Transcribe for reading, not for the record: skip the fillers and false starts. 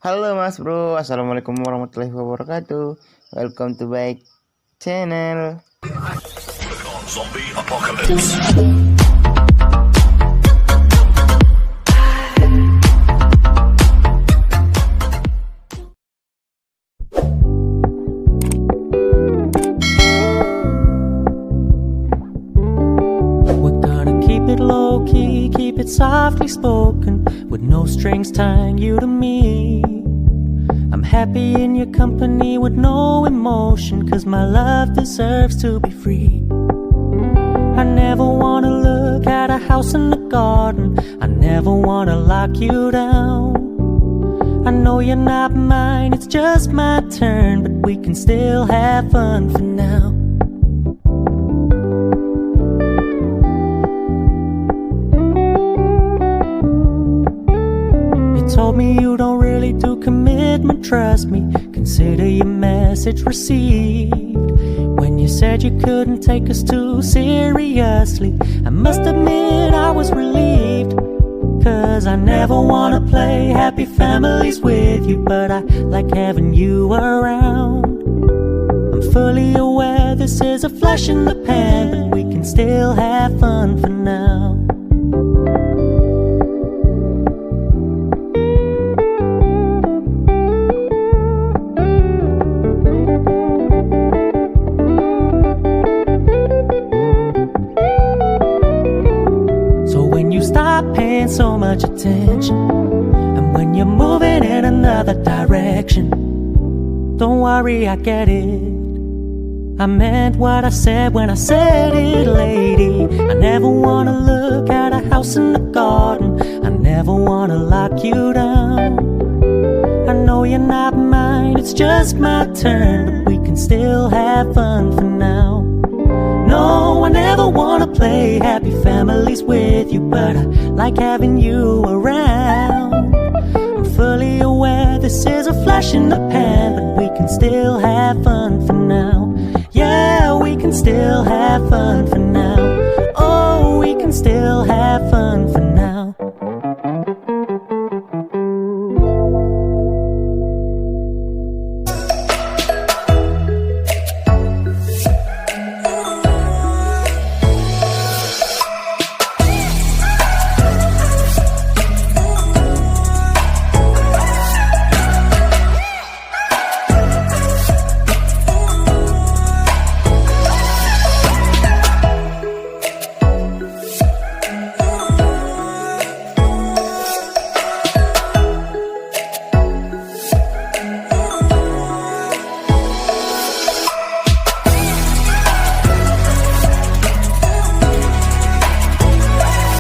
Halo Mas Bro, Assalamualaikum warahmatullahi wabarakatuh. Welcome to baik channel. Zombie apocalypse. We're gonna keep it low key, keep it softly spoken, with no strings tying you to me. I'm happy in your company with no emotion, 'cause my love deserves to be free. I never wanna look at a house in the garden, I never wanna lock you down. I know you're not mine, it's just my turn, but we can still have fun for now. You told me you don't really do commitment, trust me, consider your message received. When you said you couldn't take us too seriously, I must admit I was relieved. 'Cause I never wanna play happy families with you, but I like having you around. I'm fully aware this is a flash in the pan, but we can still have fun for now. Stop paying so much attention, and when you're moving in another direction, don't worry, I get it. I meant what I said when I said it, lady. I never wanna look at a house in the garden, I never wanna lock you down. I know you're not mine, it's just my turn, but we can still have fun for now. No, I never wanna play happy families with you, but I like having you around. I'm fully aware this is a flash in the pan, but we can still have fun for now. Yeah, we can still have fun for now.